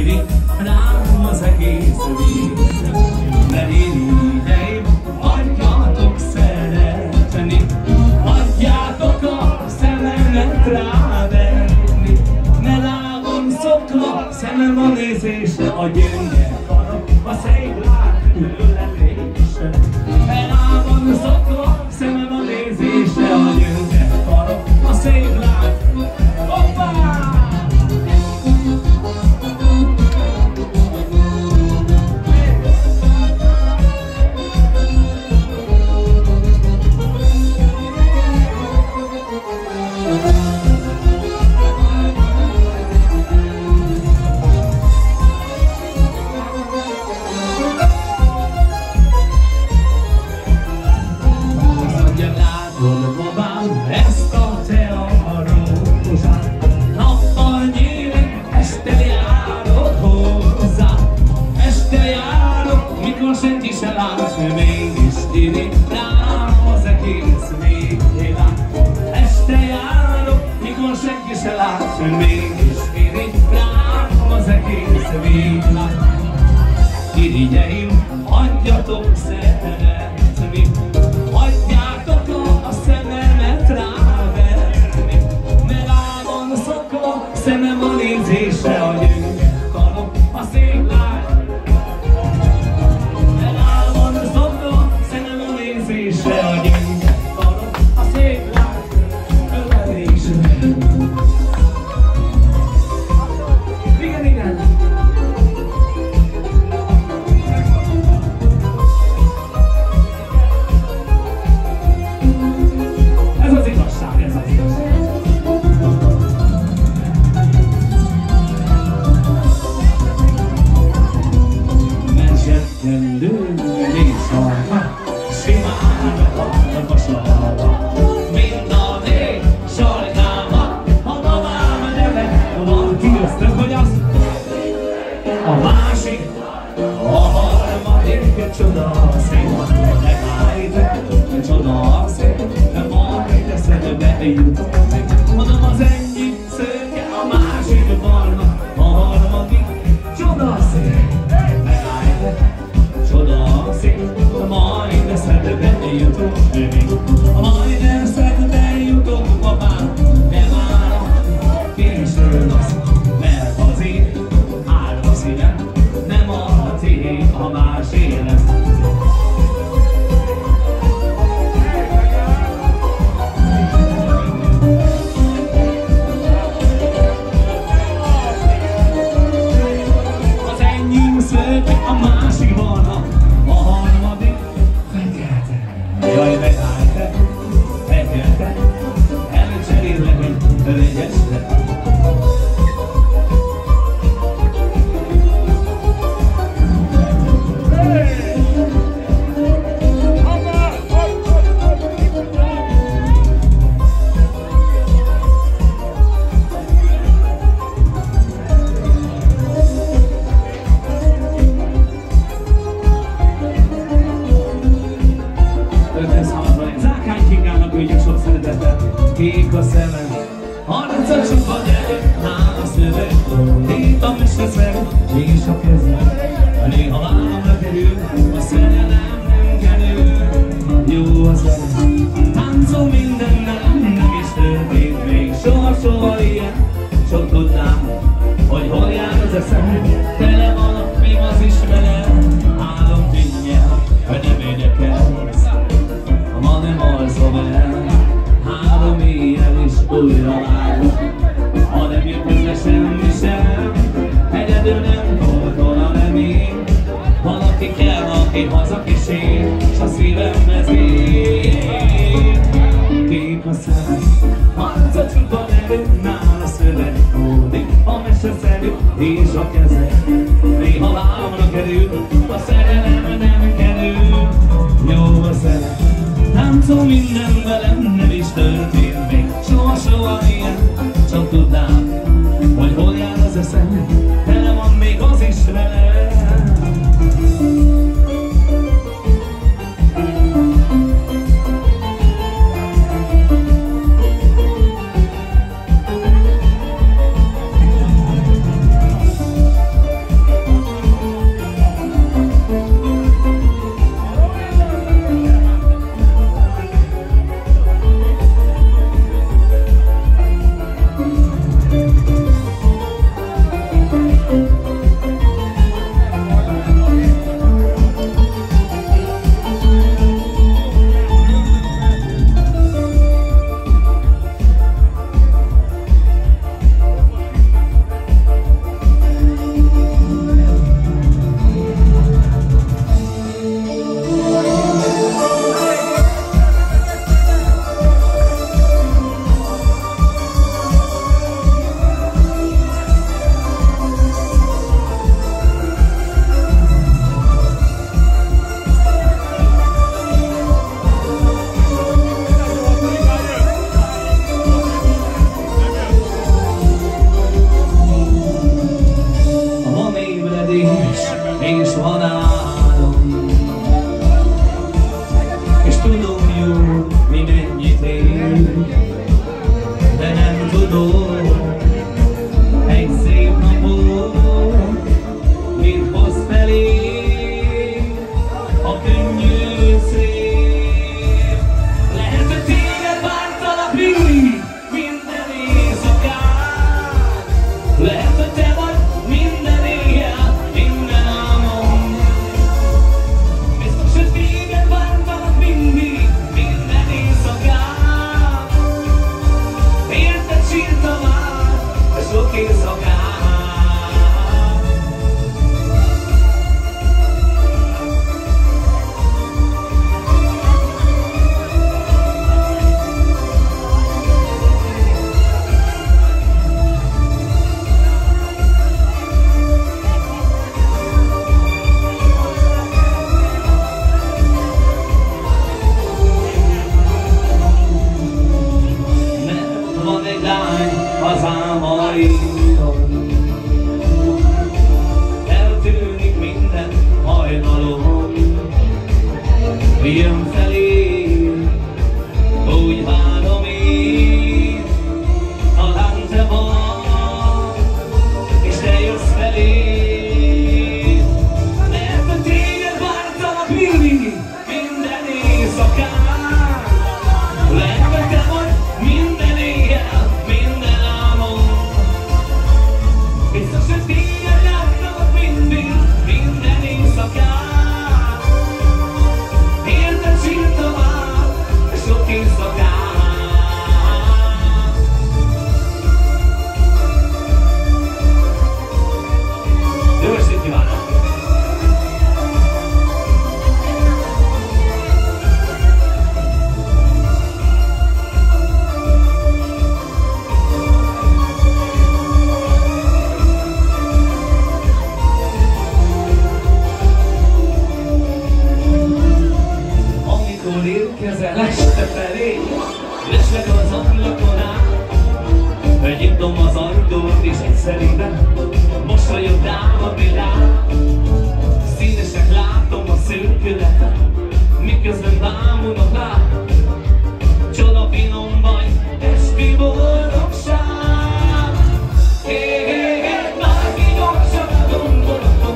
iri rám az egész víz. Mert irigyeim, adjatok szeretni, adjátok a szememet rávenni. Ne lábon szokva, szemem a nézésre, a gyönge karok, a szép lát tőlelésre. Ne lábon szokva, szemem a nézésre, a gyönge karok, a szép lát. Hoppá! Irigyeim, adjatok szeretni, adjátok a szememet ráverni. Ne lábon szokva, szemem a nézésre, a gyönge karok, a szép lány. Ne lábon szokva, szemem a nézésre, a gyönge karok, a szép lány ölelésre. Igen, igen. A másik, a harmadik csoda szép, megállítek, csoda szép, majd eszedbe jutok meg. Mondom, az egyik szőke, a másik barna, a harmadik csoda szép, megállítek, csoda szép, majd eszedbe jutok meg. Majd eszedbe jutok, babám, de már késő lesz, mert az én szívem nem a tiéd, a másé lesz. Az enyém szőke, a másik barna, a harmadik fekete. Jaj, megállj te, fekete, elcserélek egy vegyesre. Kék a szemem, harcot csupa gyerek, nála szöveg, tétam és a szem, és a kezem. Néha vámra kerül, a szerelem nem kenő. Jó a zene, táncol mindennel, nem is történt még soha ilyen. Csak tudnám, hogy hol jár az eszem, tele van még az is vele. Álom tűnjel, hogy nem érdekelsz, ma nem alszom el. Három éjjel is újra várok, ha nem jön közre semmi sem. Egyedül nem fordul a remény, valaki kell, aki hazakísér, s a szívem ezért. Kék a szemem, harca csupa nevű, nála szöveg hódik, a meseszerű és a keze. Néha lábra kerül, a szerelem nem kerül. Jó a szeme, táncol minden velem, nem is történt még soha ilyen. Csak tudnám, hogy hol jár az eszem, tele van még az is vele. kívánok! Amikor érkezel este felé, lesleg az ablakon át, nyitom az ajtót és egyszerűen mosolyog rám a világ. Színesek látom a szürkületet, miközben bámulok rá. Csoda finom vagy, esti boldogság. Bárki gyorsan a gondolatom,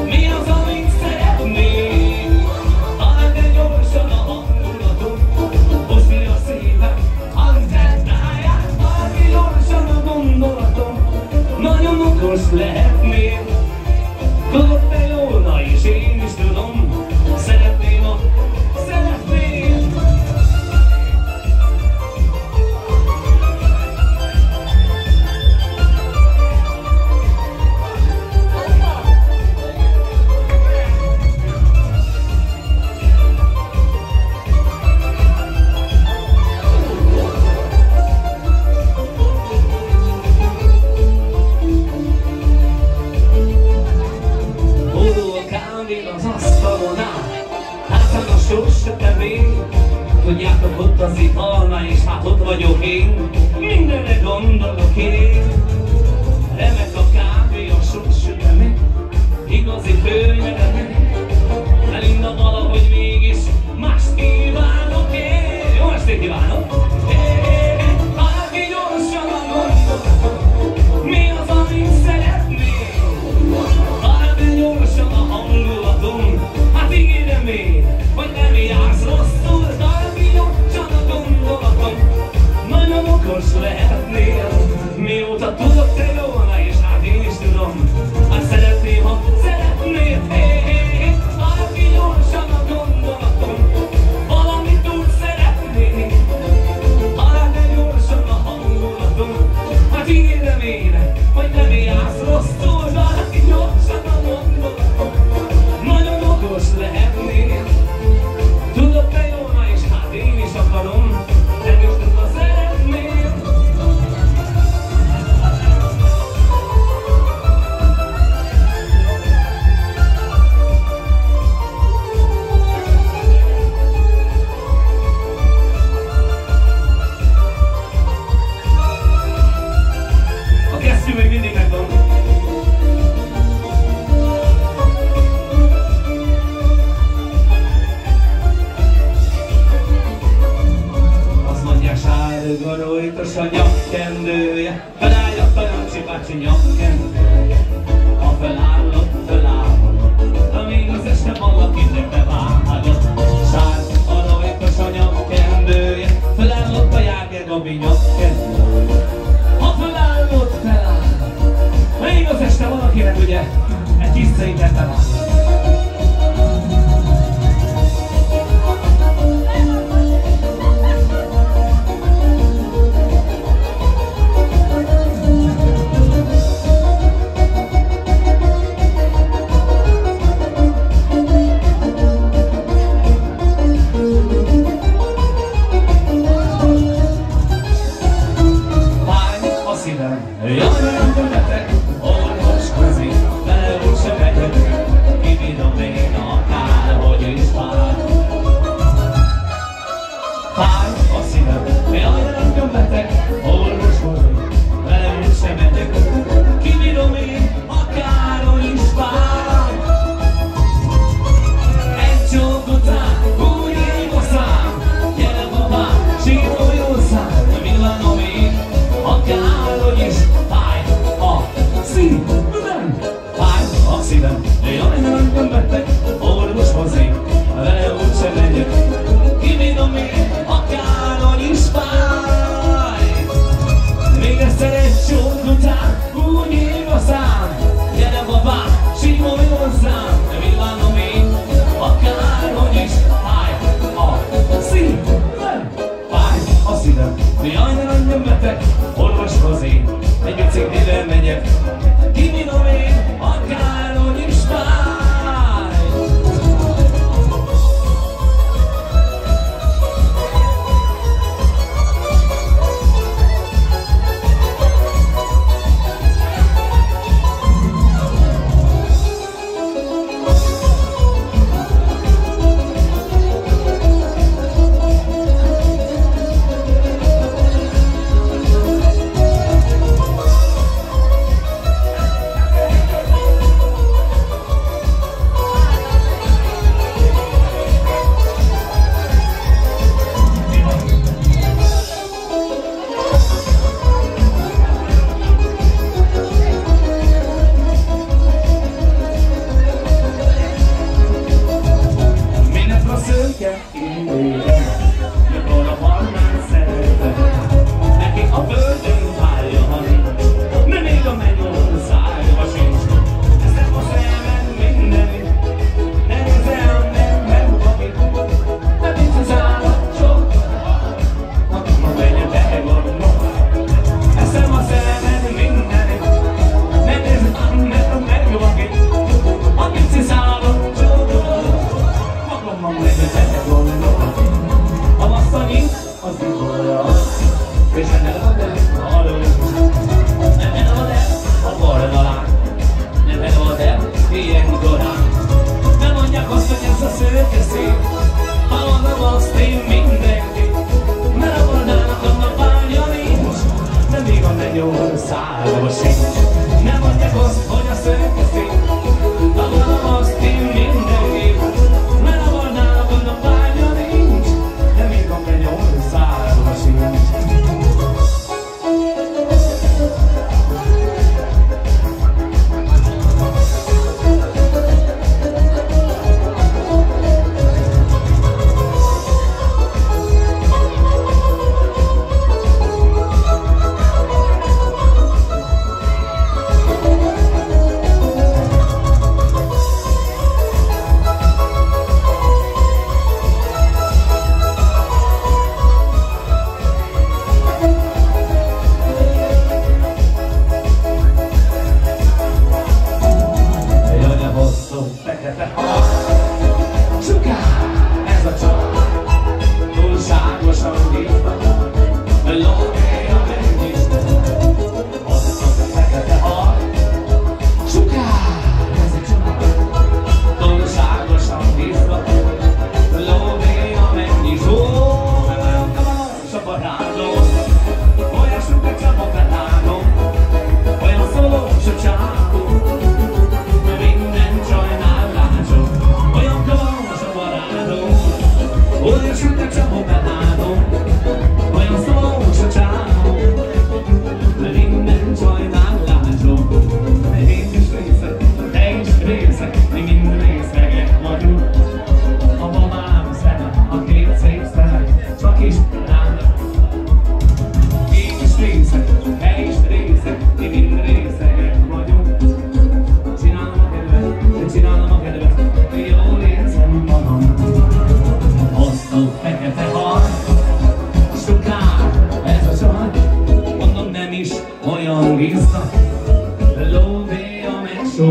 mi az, amit szeretnék? Talán de gyorsan a hangulatom, hozd a szívem, hangzettáját. Bárki gyorsan a gondolatom, nagyon okos lehetnél. Tudod te jól, na és én is tudom, szeretném a szeretnél. Az asztalon áll, hátán a sors a tevé. Tudjátok, ott az italna, és hát ott vagyok én. Mindenre gondolok én. Remek a kávé, a sors a tevé, igazi főnyeremek. Melinda valahogy mégis mást kívánok én. Jó estét kívánok! Bárki gyorsan a gondolatom, mi az, amit szeretnél? Bárki gyorsan a hangulatom, hát ígérem én, hogy nem jársz rosszul. Bárki gyorsan a gondolatom, nagyon okos lehetnél. Mióta tudok te jóna, és hát én is tudom, hát szeretném, ha szeretnél. Bárki gyorsan a gondolatom, valamit úgy szeretnél. Talán de gyorsan a hangulatom, hát ígérem én, hogy nem jársz rosszul. Bárki gyorsan a gondolatom, nagyon okos lehetnél. Tudod te jóna, és hát én is akarom, de gyorsan a szeretnél. A kesztyű még mindig megvan. Azt mondják, sárga rojtos a nyakkendője, felálljatta Jancsi bácsi nyakkendője. Ha felállott, felállott, amíg az este valakinek bevágott. Sárga rojtos a nyakkendője, felállott a Jáger Gabi nyakkendője. Ha felállott, felállott, még az este valakinek ugye egy kis széket felállott. Jaj, nem beteg, orvos közé, vele úgysem megyek, kibírom én akárhogy is fáj. Fáj a szívem, jaj, nem beteg, orvos közé, vele úgysem megyek, kibírom én akárhogy is fáj. Egy csók után, úgy ég a szám, gyere babám, sírolj hozzám, villanom én, akárhogy is fáj a szívem. Fáj a szívem, jaj, nem beteg, orvoshoz én, vele úgysem megyek, kibírom én, akárhogy is fáj. Még egyszer egy csók után, úgy ég a szám, gyere babám, sírolj hozzám, villanom én, akárhogy is fáj a szívem. Fáj a szívem, jaj, nem beteg, orvoshoz én, egy biciklivel megyek, kibírom én, akárhogy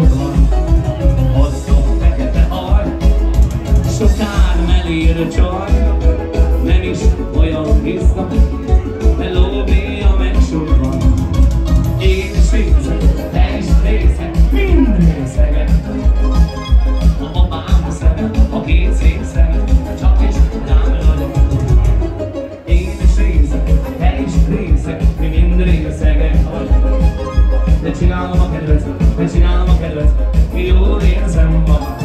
sor van. Hosszú fekete haj, sokár mellér csaj, nem is olyan vissza, de lóbéja meg sorban. Én is részeg, te is részeg, mind részegek. A apám szeme, a két szép szeme, csak is rám vagyok. Én is részeg, te is részeg, mi mind részegek vagyok. De csinálom a kedvet, de csinálom a kedvet, mi jól érzem magam.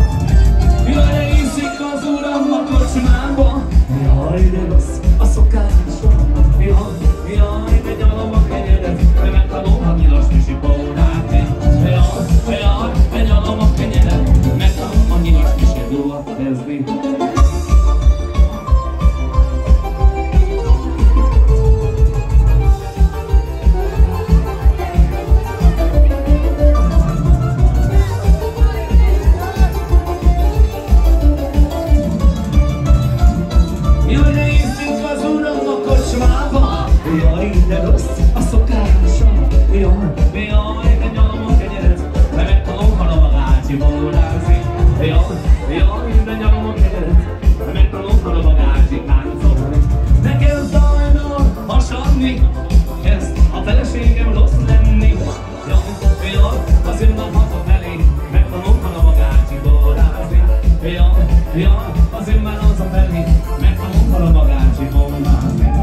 Jaj, de iszik az uram a kocsmába, jaj, de rossz a szokásom. Jaj, de nyalom a kenyedet, de megtanulom a nyilas misi bórát. Jaj, de nyalom a kenyedet, megtanulom a nyilas misi bórát kezdni. Jaj, de rossz a szokásom. Jaj, de nyalom a kenyedet, de megtanulom a lovagácsi bórázni. Jaj, de nyalom a kenyedet, de megtanulom a lovagácsi táncolni. De kezd hajnal hasadni, kezd a feleségem rossz lenni. Jaj, azért nem hazafelé, megtanulom a lovagácsi bórázni. Jaj, azért már hazafelé, megtanulom a lovagácsi bórázni.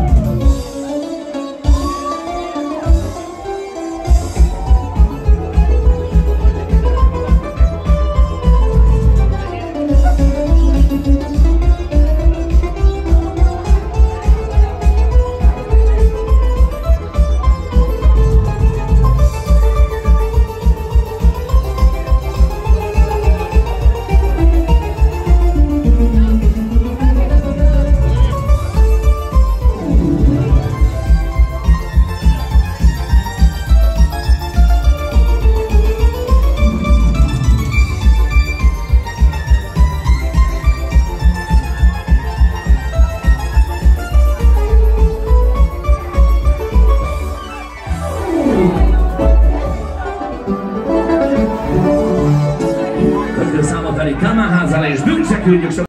Száma felé Kámán házára és bűncseküldjük.